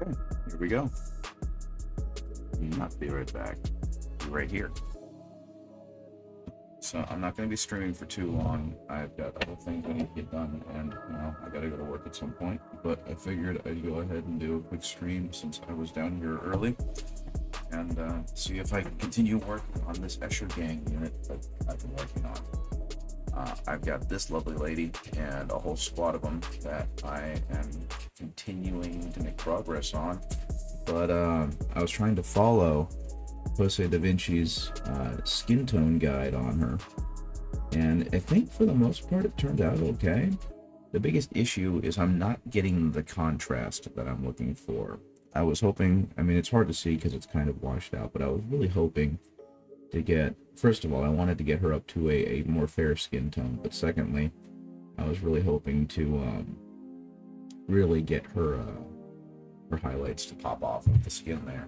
Okay, here we go. I'll be right back. Be right here. So I'm not going to be streaming for too long. I've got other things I need to get done, and I got to go to work at some point. But I figured I'd go ahead and do a quick stream since I was down here early, and see if I can continue working on this Escher Gang unit that I've been working on. I've got this lovely lady and a whole squad of them that I am continuing to make progress on. But I was trying to follow Jose Da Vinci's skin tone guide on her, and I think for the most part it turned out okay. The biggest issue is I'm not getting the contrast that I'm looking for. I was hoping, I mean, it's hard to see because it's kind of washed out, but I was really hoping to get, first of all, I wanted to get her up to a more fair skin tone, but secondly, I was really hoping to really get her highlights to pop off of the skin there.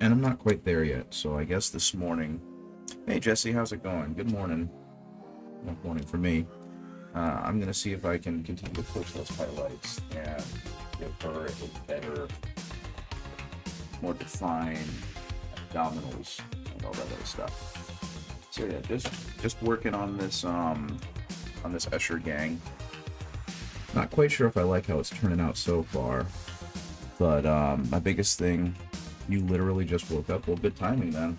And I'm not quite there yet, so I guess this morning... Hey Jesse, how's it going? Good morning. Good morning for me. I'm going to see if I can continue to push those highlights and give her a better, more defined abdominals and all that other stuff. So yeah, just working on this Escher Gang. Not quite sure if I like how it's turning out so far, but my biggest thing, you literally just woke up. Well, good timing then.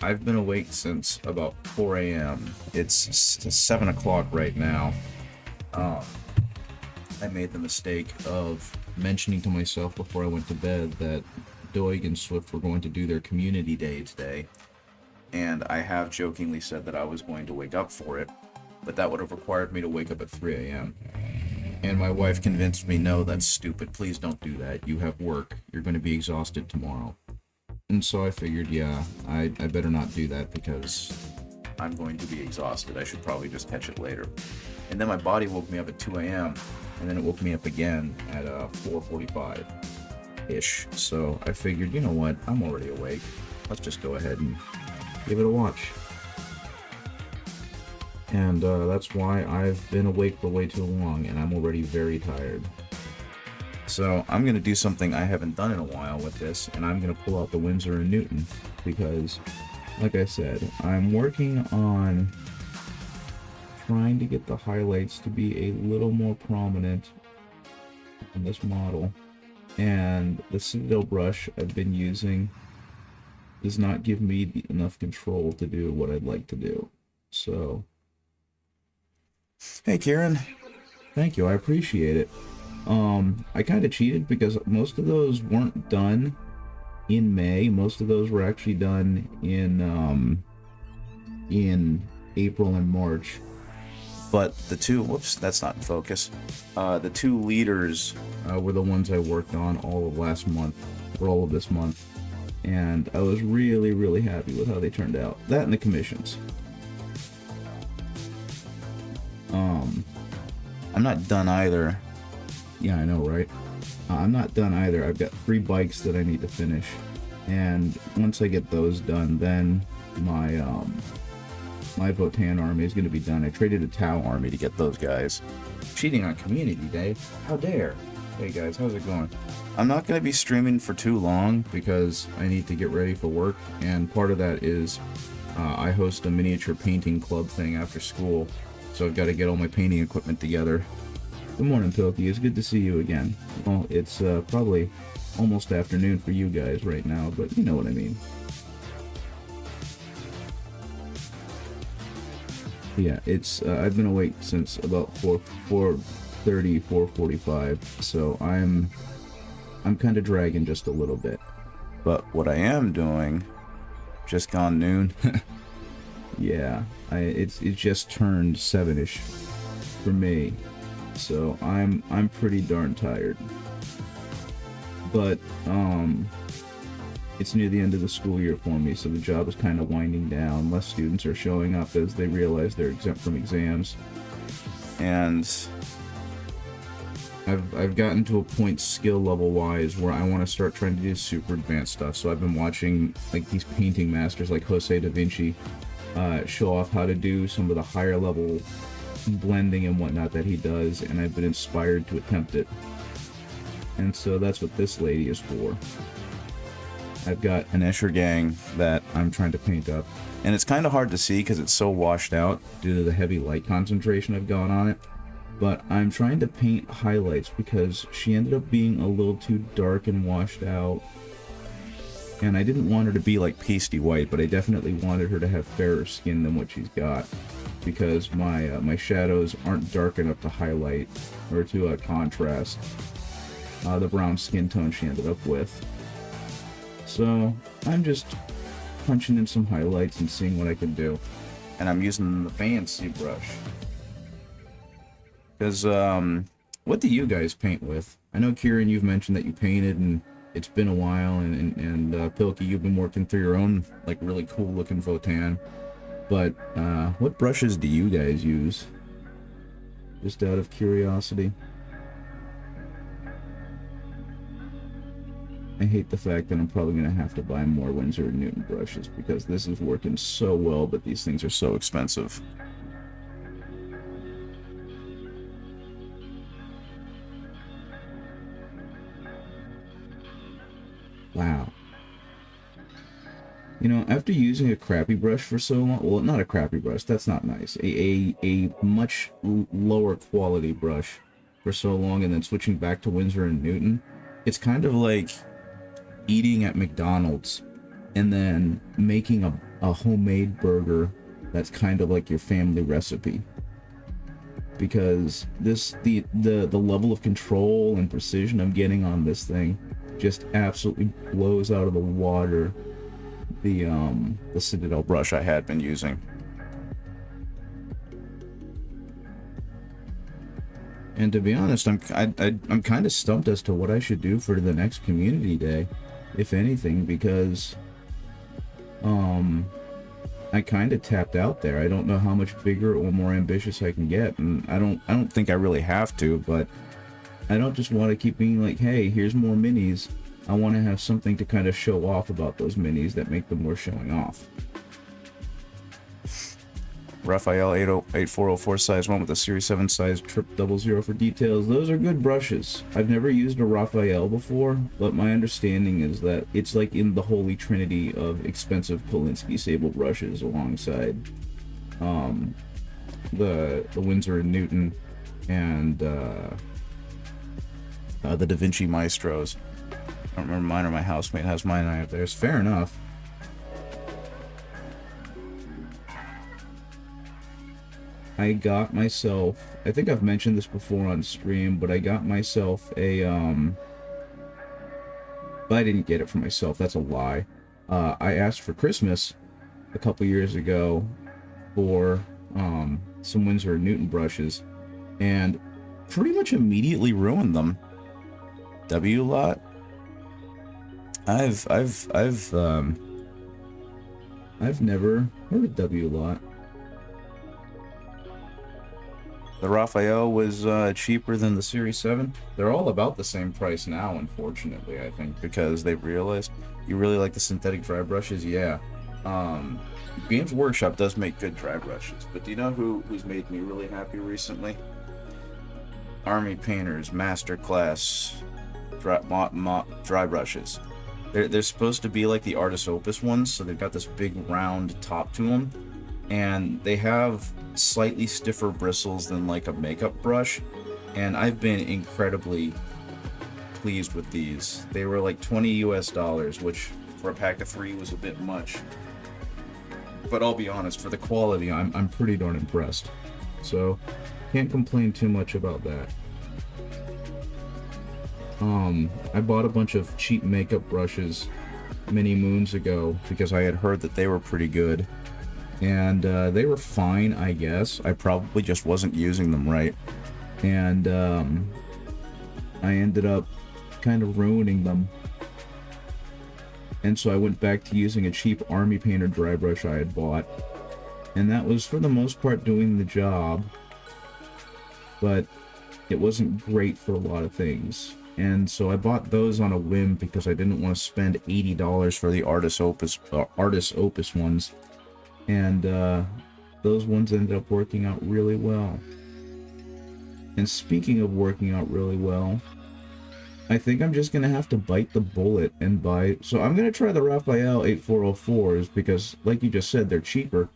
I've been awake since about 4 a.m. It's 7 o'clock right now. I made the mistake of mentioning to myself before I went to bed that Doig and Swift were going to do their community day today, and I have jokingly said that I was going to wake up for it, but that would have required me to wake up at 3 a.m. And my wife convinced me, no, that's stupid. Please don't do that. You have work. You're going to be exhausted tomorrow. And so I figured, yeah, I better not do that because I'm going to be exhausted. I should probably just catch it later. And then my body woke me up at 2 a.m. and then it woke me up again at 4:45-ish. So I figured, you know what? I'm already awake. Let's just go ahead and give it a watch. And that's why I've been awake for way too long, and I'm already very tired. So I'm going to do something I haven't done in a while with this, and I'm going to pull out the Winsor & Newton, because, like I said, I'm working on trying to get the highlights to be a little more prominent on this model, and the Citadel brush I've been using does not give me enough control to do what I'd like to do. So... Hey, Kieran. Thank you, I appreciate it. I kind of cheated because most of those weren't done in May. Most of those were actually done in April and March. But the two, whoops, that's not in focus. The two leaders were the ones I worked on all of last month, or all of this month. And I was really, really happy with how they turned out. That and the commissions. I'm not done either. Yeah, I know, right? I'm not done either. I've got 3 bikes that I need to finish, and once I get those done, then my Votan army is going to be done. I traded a Tau army to get those guys. Cheating on Community Day? How dare! Hey guys, how's it going? I'm not going to be streaming for too long because I need to get ready for work, and part of that is I host a miniature painting club thing after school. So I've got to get all my painting equipment together. Good morning, Pilky. It's good to see you again. Well, it's probably almost afternoon for you guys right now, but you know what I mean. Yeah, it's I've been awake since about 4:30, 4:45, so I'm kind of dragging just a little bit. But what I am doing, just gone noon. Yeah, it's just turned 7-ish for me, so I'm pretty darn tired. But it's near the end of the school year for me, so the job is kind of winding down. Less students are showing up as they realize they're exempt from exams, and I've gotten to a point skill level wise where I want to start trying to do super advanced stuff. So I've been watching like these painting masters like Jose Da Vinci show off how to do some of the higher level blending and whatnot that he does, and I've been inspired to attempt it. And so that's what this lady is for. I've got an Escher Gang that I'm trying to paint up. And it's kind of hard to see because it's so washed out due to the heavy light concentration I've got on it. But I'm trying to paint highlights because she ended up being a little too dark and washed out. And I didn't want her to be like pasty white, but I definitely wanted her to have fairer skin than what she's got. Because my shadows aren't dark enough to highlight or to contrast the brown skin tone she ended up with. So I'm just punching in some highlights and seeing what I can do. And I'm using the fancy brush. Because, what do you guys paint with? I know, Kieran, you've mentioned that you painted and it's been a while, and Pilkey, you've been working through your own, like, really cool looking Votan. But, what brushes do you guys use? Just out of curiosity. I hate the fact that I'm probably going to have to buy more Winsor & Newton brushes because this is working so well, but these things are so expensive. Wow. You know, after using a crappy brush for so long, well, not a crappy brush, that's not nice. A much lower quality brush for so long and then switching back to Winsor & Newton, it's kind of like eating at McDonald's and then making a homemade burger that's kind of like your family recipe. Because the level of control and precision I'm getting on this thing just absolutely blows out of the water the Citadel brush I had been using. And to be honest, I'm kind of stumped as to what I should do for the next community day, if anything, because I kind of tapped out there. I don't know how much bigger or more ambitious I can get, and I don't think I really have to, but I don't just want to keep being like, hey, here's more minis. I want to have something to kind of show off about those minis that make them worth showing off. Raphael 8404 size 1 with a Series 7 size trip 00 for details. Those are good brushes. I've never used a Raphael before, but my understanding is that it's like in the holy trinity of expensive Kolinsky sable brushes alongside the Winsor & Newton and the Da Vinci Maestros. I don't remember mine or my housemate has mine out there. It's fair enough. I got myself, I think I've mentioned this before on stream, but I got myself a, but I didn't get it for myself, that's a lie. I asked for Christmas a couple years ago for some Winsor & Newton brushes, and pretty much immediately ruined them. W-Lot? I've never heard of W-Lot. The Raphael was cheaper than the Series 7. They're all about the same price now, unfortunately, I think, because they've realized you really like the synthetic dry brushes. Yeah. Games Workshop does make good dry brushes, but do you know who's made me really happy recently? Army Painters Masterclass dry brushes. They're supposed to be like the Artis Opus ones, so they've got this big round top to them, and they have slightly stiffer bristles than like a makeup brush, and I've been incredibly pleased with these. They were like $20 US, which for a pack of 3 was a bit much, but I'll be honest, for the quality I'm pretty darn impressed, so can't complain too much about that. I bought a bunch of cheap makeup brushes many moons ago because I had heard that they were pretty good. And they were fine, I guess. I probably just wasn't using them right. And I ended up kind of ruining them. And so I went back to using a cheap Army Painter dry brush I had bought. And that was, for the most part, doing the job. But it wasn't great for a lot of things. And so I bought those on a whim because I didn't want to spend $80 for the Artis Opus ones. And those ones ended up working out really well. And speaking of working out really well, I think I'm just gonna have to bite the bullet and buy. So I'm gonna try the Raphael 8404s because, like you just said, they're cheaper.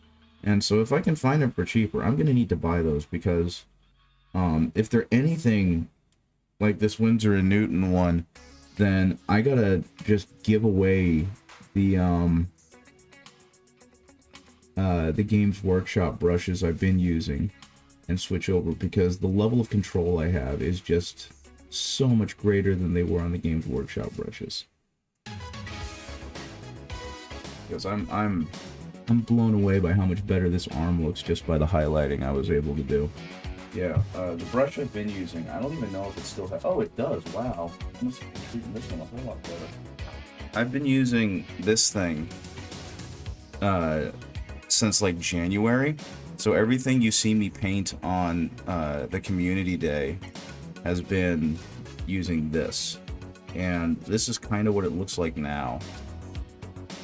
And so if I can find them for cheaper, I'm gonna need to buy those because if they're anything like this Winsor and Newton one, then I gotta just give away the Games Workshop brushes I've been using and switch over because the level of control I have is just so much greater than they were on the Games Workshop brushes. Because I'm blown away by how much better this arm looks just by the highlighting I was able to do. Yeah, the brush I've been using, I don't even know if it still has... Oh, it does, wow. I must be treating this one a whole lot better. I've been using this thing since like January. So everything you see me paint on the community day has been using this. And this is kind of what it looks like now,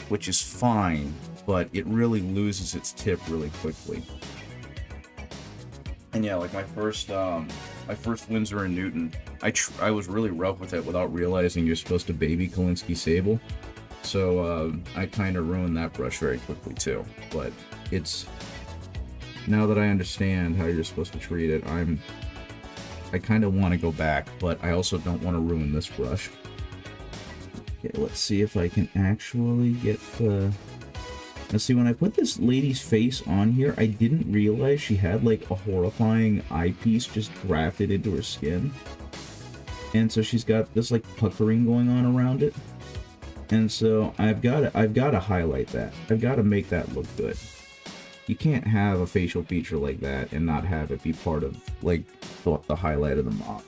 which is fine, but it really loses its tip really quickly. And yeah, like my first Winsor and Newton, I was really rough with it without realizing you're supposed to baby Kolinsky Sable. So I kind of ruined that brush very quickly too. But it's, now that I understand how you're supposed to treat it, I kind of want to go back, but I also don't want to ruin this brush. Okay, let's see if I can actually get the... Let's see, when I put this lady's face on here, I didn't realize she had like a horrifying eyepiece just grafted into her skin. And so she's got this like puckering going on around it. And so I've got to highlight that. I've got to make that look good. You can't have a facial feature like that and not have it be part of like the highlight of the mod.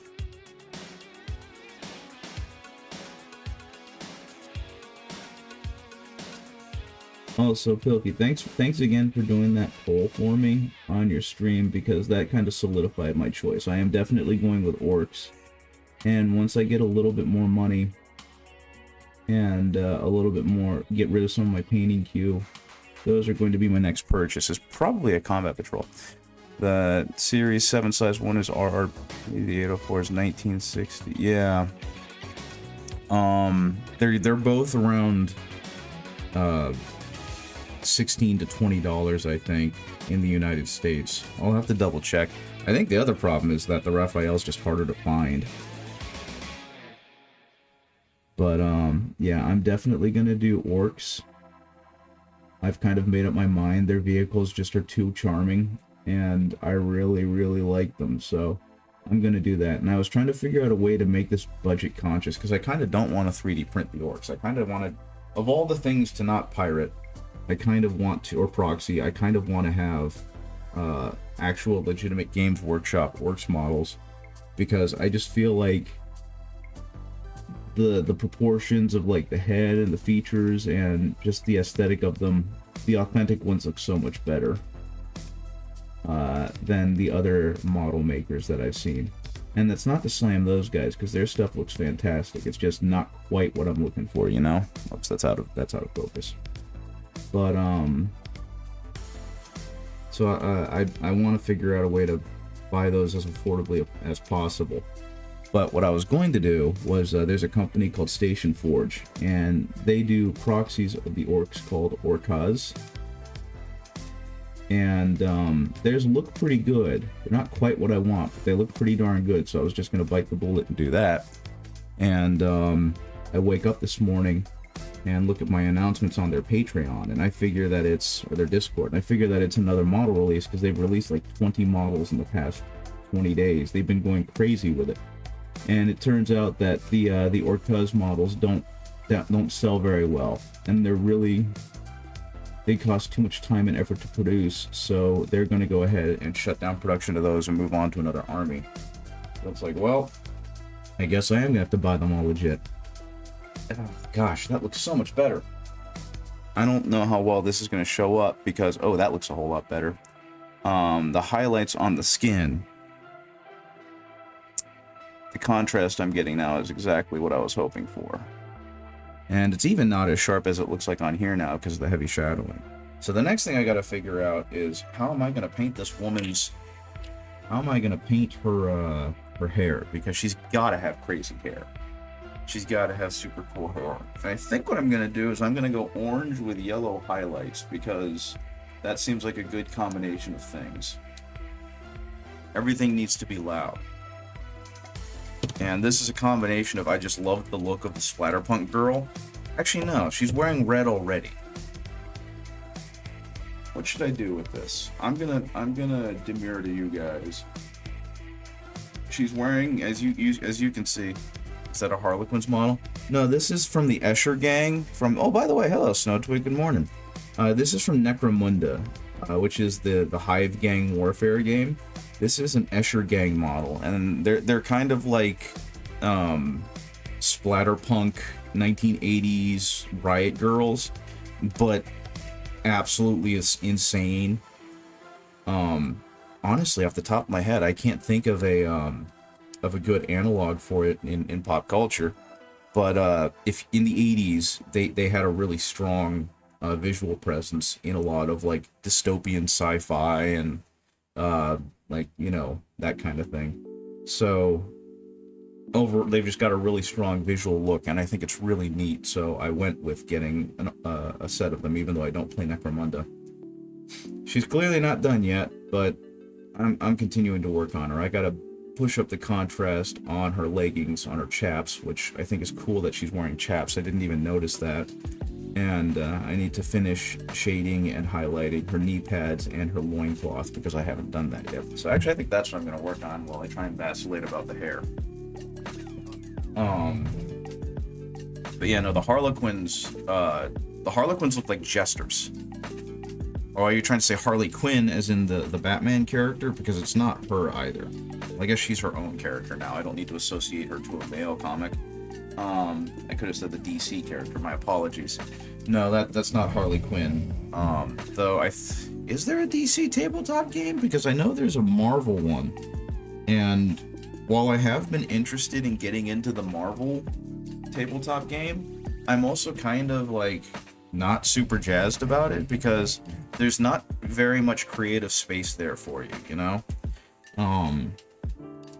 Also, Pilky, thanks again for doing that poll for me on your stream, because that kind of solidified my choice. I am definitely going with Orcs, and once I get a little bit more money and a little bit more, get rid of some of my painting queue, those are going to be my next purchase. Is probably a Combat Patrol. The Series 7 size one is RR, the 804 is 1960. Yeah. They're both around $16 to $20, I think, in the United States. I'll have to double check. I think the other problem is that the Raphael is just harder to find. But yeah, I'm definitely gonna do Orcs. I've kind of made up my mind. Their vehicles just are too charming, and I really, really like them, so I'm gonna do that. And I was trying to figure out a way to make this budget conscious, because I kind of don't want to 3D print the Orcs. I kind of want to, of all the things to not pirate, I kind of want to, or proxy, I kind of want to have actual legitimate Games Workshop Orcs models, because I just feel like the proportions of like the head and the features and just the aesthetic of them, the authentic ones look so much better than the other model makers that I've seen. And that's not to slam those guys, because their stuff looks fantastic. It's just not quite what I'm looking for, you know? Oops, that's out of focus. But so I want to figure out a way to buy those as affordably as possible. But what I was going to do was, there's a company called Station Forge, and they do proxies of the Orcs called Orcas. And theirs look pretty good. They're not quite what I want, but they look pretty darn good, so I was just going to bite the bullet and do that. And I wake up this morning and look at my announcements on their Patreon, and I figure that it's, or their Discord, and I figure that it's another model release, because they've released like 20 models in the past 20 days. They've been going crazy with it. And it turns out that the Orcas models don't sell very well, and they cost too much time and effort to produce, so they're going to go ahead and shut down production of those and move on to another army. So it's like, well, I guess I am going to have to buy them all legit. Oh, gosh, that looks so much better. I don't know how well this is going to show up, because, oh, that looks a whole lot better. The highlights on the skin, the contrast I'm getting now is exactly what I was hoping for. And it's even not as sharp as it looks like on here now because of the heavy shadowing. So the next thing I got to figure out is, how am I going to paint this woman's... How am I going to paint her hair? Because she's got to have crazy hair. She's got to have super cool hair. And I think what I'm going to do is I'm going to go orange with yellow highlights because that seems like a good combination of things. Everything needs to be loud. And this is a combination of I just love the look of the Splatterpunk girl. Actually, no, she's wearing red already. What should I do with this? I'm gonna demure to you guys. She's wearing, as you can see, is that a Harlequins model? No, this is from the Escher gang. From, oh, by the way, hello, Snowtwig, good morning. This is from Necromunda, which is the Hive Gang Warfare game. This is an Escher gang model, and they're kind of like splatterpunk 1980s riot girls, but absolutely is insane. Honestly, off the top of my head, I can't think of a good analog for it in pop culture. But if in the 80s they had a really strong visual presence in a lot of like dystopian sci-fi and like, you know, that kind of thing. So they've just got a really strong visual look, and I think it's really neat. So I went with getting a set of them, even though I don't play Necromunda. She's clearly not done yet, but I'm continuing to work on her. I gotta push up the contrast on her leggings, on her chaps, which I think is cool that she's wearing chaps. I didn't even notice that. And I need to finish shading and highlighting her knee pads and her loincloth because I haven't done that yet. So actually, I think that's what I'm going to work on while I try and vacillate about the hair. But yeah, no, the Harlequins look like jesters. Or are you trying to say Harley Quinn as in the Batman character? Because it's not her either. I guess she's her own character now. I don't need to associate her to a male comic. I could have said the DC character. My apologies. No, that's not Harley Quinn. Though is there a DC tabletop game? Because I know there's a Marvel one. And while I have been interested in getting into the Marvel tabletop game, I'm also kind of like not super jazzed about it because there's not very much creative space there for you, you know?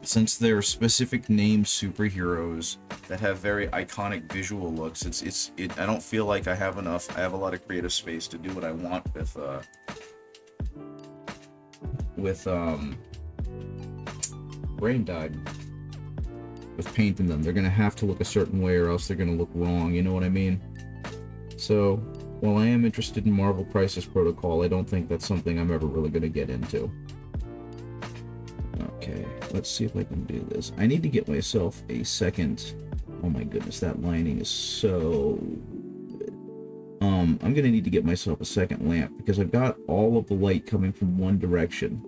Since they're specific named superheroes that have very iconic visual looks, I don't feel like I have a lot of creative space to do what I want with brain died. With painting them. They're gonna have to look a certain way or else they're gonna look wrong, you know what I mean? So, while I am interested in Marvel Crisis Protocol, I don't think that's something I'm ever really gonna get into. Okay, let's see if I can do this. I need to get myself a second... Oh my goodness, that lining is so... I'm gonna need to get myself a second lamp because I've got all of the light coming from one direction.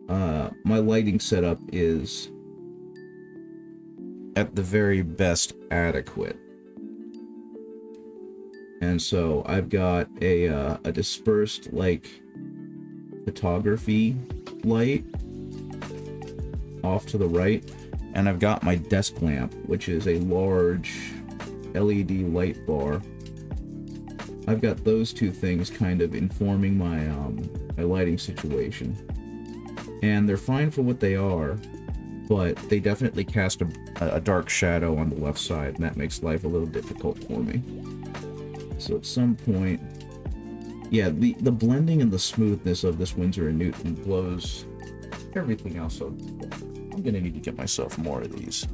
My lighting setup is at the very best adequate. And so I've got a dispersed, like, photography light off to the right, and I've got my desk lamp, which is a large LED light bar. I've got those two things kind of informing my my lighting situation, and they're fine for what they are, but they definitely cast a dark shadow on the left side, and that makes life a little difficult for me. So at some point, yeah, the blending and the smoothness of this Winsor & Newton blows everything else up. I'm gonna need to get myself more of these.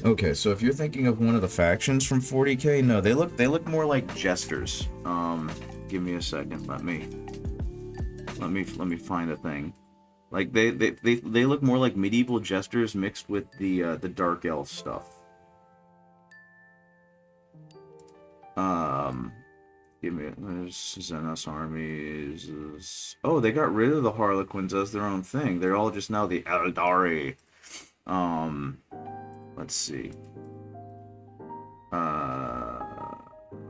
Okay, so if you're thinking of one of the factions from 40K, no, they look more like jesters. Give me a second. Let me find a thing. Like they look more like medieval jesters mixed with the dark elf stuff. Give me there's Xenos armies. Oh, they got rid of the Harlequins as their own thing. They're all just now the Eldari. Let's see.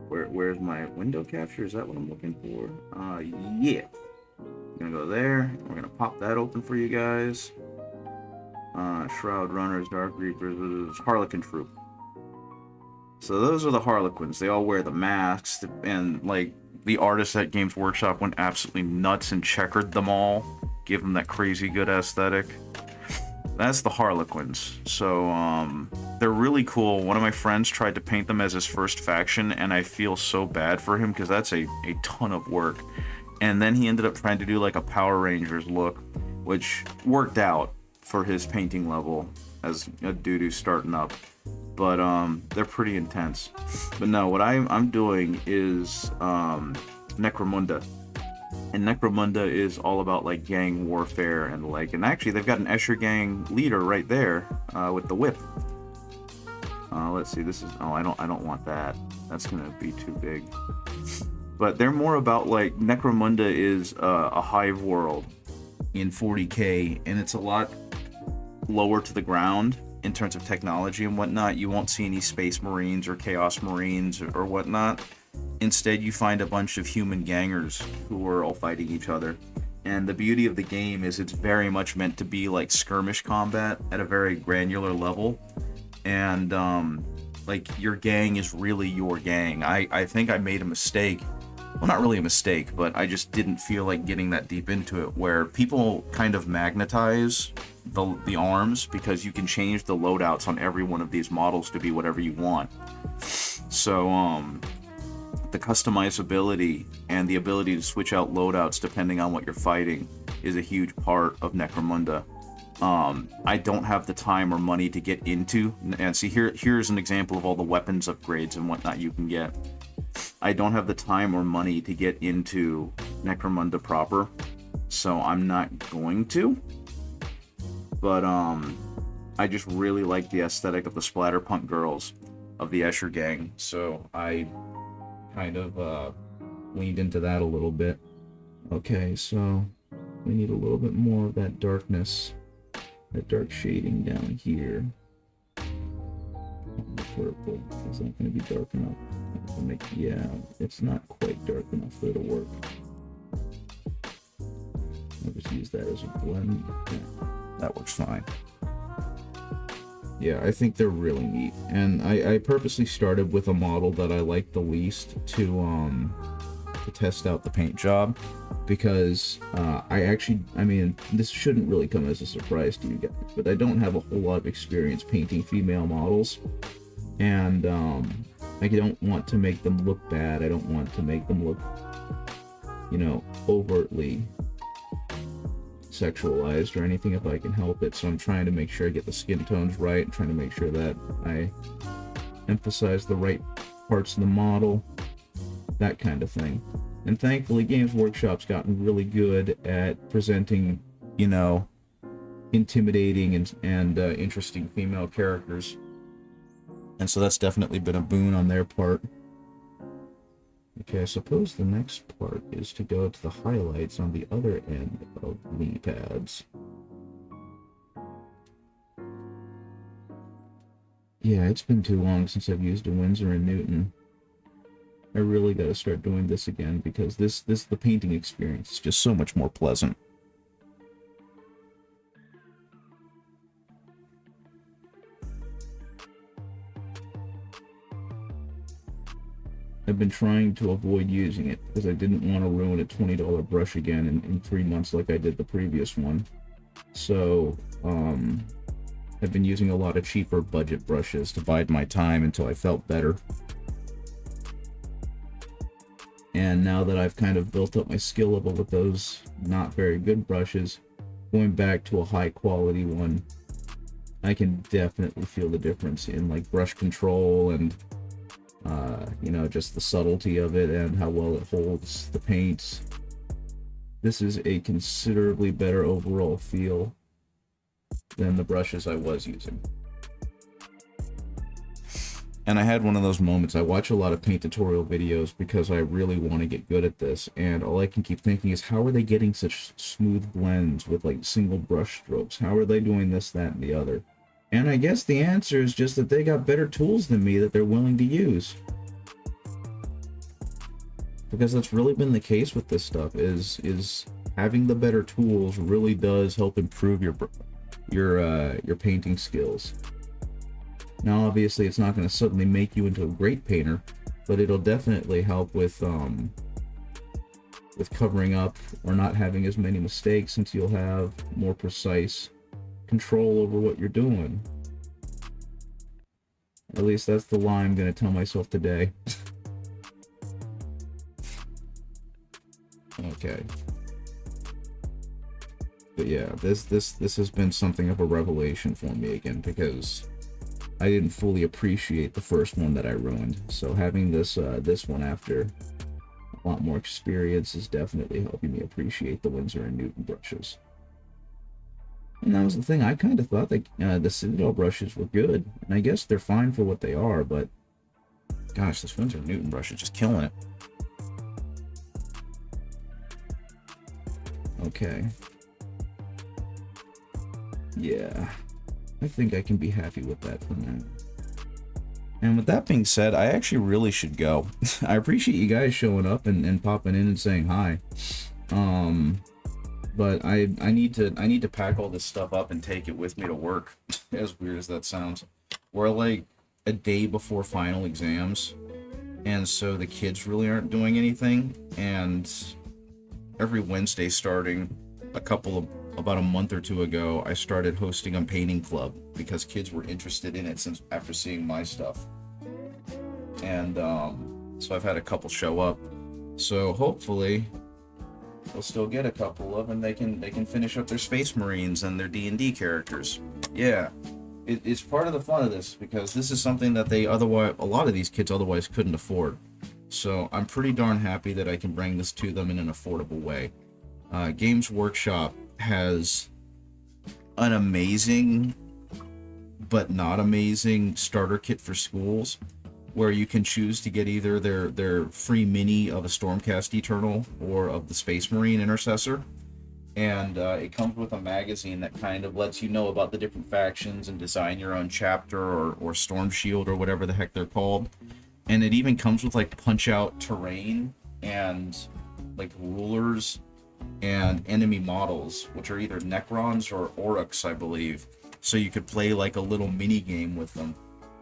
Where's my window capture? Is that what I'm looking for? Yeah. I'm gonna go there. We're gonna pop that open for you guys. Shroud Runners, Dark Reapers, Harlequin Troop. So those are the Harlequins. They all wear the masks, and like the artists at Games Workshop went absolutely nuts and checkered them all, give them that crazy good aesthetic. That's the Harlequins. So They're really cool. One of my friends tried to paint them as his first faction, and I feel so bad for him because that's a ton of work. And then he ended up trying to do like a Power Rangers look, which worked out for his painting level as a dude who's starting up. But they're pretty intense. But no, what I'm doing is Necromunda. And Necromunda is all about like gang warfare and like, and actually they've got an Escher gang leader right there with the whip. Let's see, this is, oh, I don't want that. That's gonna be too big. But they're more about like, Necromunda is a hive world in 40k, and it's a lot lower to the ground in terms of technology and whatnot. You won't see any Space Marines or Chaos Marines or whatnot. Instead, you find a bunch of human gangers who are all fighting each other. And the beauty of the game is it's very much meant to be like skirmish combat at a very granular level. And like, your gang is really your gang. I think I made a mistake. Well, not really a mistake, but I just didn't feel like getting that deep into it, where people kind of magnetize the arms because you can change the loadouts on every one of these models to be whatever you want. So the customizability and the ability to switch out loadouts depending on what you're fighting is a huge part of Necromunda. I don't have the time or money to get into, and see, here's an example of all the weapons upgrades and whatnot you can get. I don't have the time or money to get into Necromunda proper, so I'm not going to. But I just really like the aesthetic of the splatterpunk girls of the Escher gang, so I kind of leaned into that a little bit. Okay, so we need a little bit more of that darkness, that dark shading down here. The purple, is that going to be dark enough? Yeah, it's not quite dark enough for it to work. I'll just use that as a blend. Yeah, that works fine. Yeah, I think they're really neat. And I purposely started with a model that I like the least to test out the paint job, because I mean, this shouldn't really come as a surprise to you guys, but I don't have a whole lot of experience painting female models, and I don't want to make them look bad. I don't want to make them look, you know, overtly sexualized or anything if I can help it. So I'm trying to make sure I get the skin tones right, and trying to make sure that I emphasize the right parts of the model, that kind of thing. And thankfully, Games Workshop's gotten really good at presenting, you know, intimidating and interesting female characters. And so that's definitely been a boon on their part. Okay, I suppose the next part is to go to the highlights on the other end of knee pads. Yeah, it's been too long since I've used a Winsor & Newton. I really gotta start doing this again, because the painting experience is just so much more pleasant. I've been trying to avoid using it because I didn't want to ruin a $20 brush again in 3 months like I did the previous one. So, I've been using a lot of cheaper budget brushes to bide my time until I felt better. And now that I've kind of built up my skill level with those not very good brushes, going back to a high quality one, I can definitely feel the difference in like brush control and you know, just the subtlety of it and how well it holds the paints. This is a considerably better overall feel than the brushes I was using. And I had one of those moments. I watch a lot of paint tutorial videos because I really want to get good at this, and all I can keep thinking is, how are they getting such smooth blends with like single brush strokes? How are they doing this, that, and the other? And I guess the answer is just that they got better tools than me that they're willing to use. Because that's really been the case with this stuff, is having the better tools really does help improve your painting skills. Now, obviously, it's not going to suddenly make you into a great painter, but it'll definitely help with covering up or not having as many mistakes, since you'll have more precise control over what you're doing. At least that's the lie I'm gonna tell myself today. Okay. But yeah, this has been something of a revelation for me again, because I didn't fully appreciate the first one that I ruined. So having this one after a lot more experience is definitely helping me appreciate the Winsor and Newton brushes. And that was the thing, I kind of thought that the Citadel brushes were good, and I guess they're fine for what they are, but gosh, this Winsor and Newton brush is just killing it. Okay. Yeah, I think I can be happy with that for now. And with that being said, I actually really should go. I appreciate you guys showing up and popping in and saying hi. But I need to pack all this stuff up and take it with me to work. As weird as that sounds. We're like a day before final exams, and so the kids really aren't doing anything. And every Wednesday starting about a month or two ago, I started hosting a painting club because kids were interested in it since after seeing my stuff. And so I've had a couple show up. So hopefully we'll still get a couple of them. They can finish up their Space Marines and their D&D characters. Yeah. It's part of the fun of this, because this is something that a lot of these kids otherwise couldn't afford. So I'm pretty darn happy that I can bring this to them in an affordable way. Games Workshop has an amazing but not amazing starter kit for schools, where you can choose to get either their free mini of a Stormcast Eternal or of the Space Marine Intercessor. And it comes with a magazine that kind of lets you know about the different factions and design your own chapter or Storm Shield or whatever the heck they're called. And it even comes with like punch out terrain and like rulers and enemy models, which are either Necrons or Oryx, I believe. So you could play like a little mini game with them,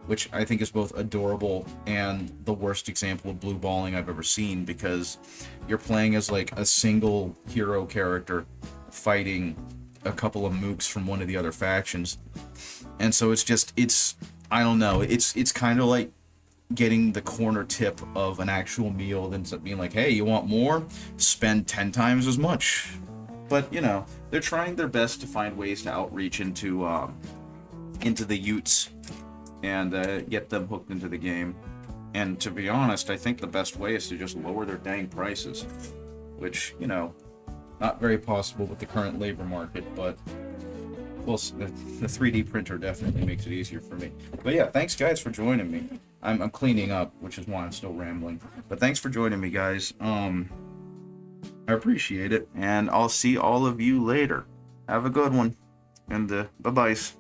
which I think is both adorable and the worst example of blue balling I've ever seen, because you're playing as like a single hero character fighting a couple of mooks from one of the other factions. And so I don't know, it's kind of like getting the corner tip of an actual meal that ends up being like, hey, you want more? Spend 10 times as much. But, you know, they're trying their best to find ways to outreach into the Utes and get them hooked into the game. And to be honest, I think the best way is to just lower their dang prices, which, you know, not very possible with the current labor market, but well, the 3D printer definitely makes it easier for me. But yeah, thanks guys for joining me. I'm cleaning up, which is why I'm still rambling. But thanks for joining me, guys. I appreciate it, and I'll see all of you later. Have a good one, and bye-byes.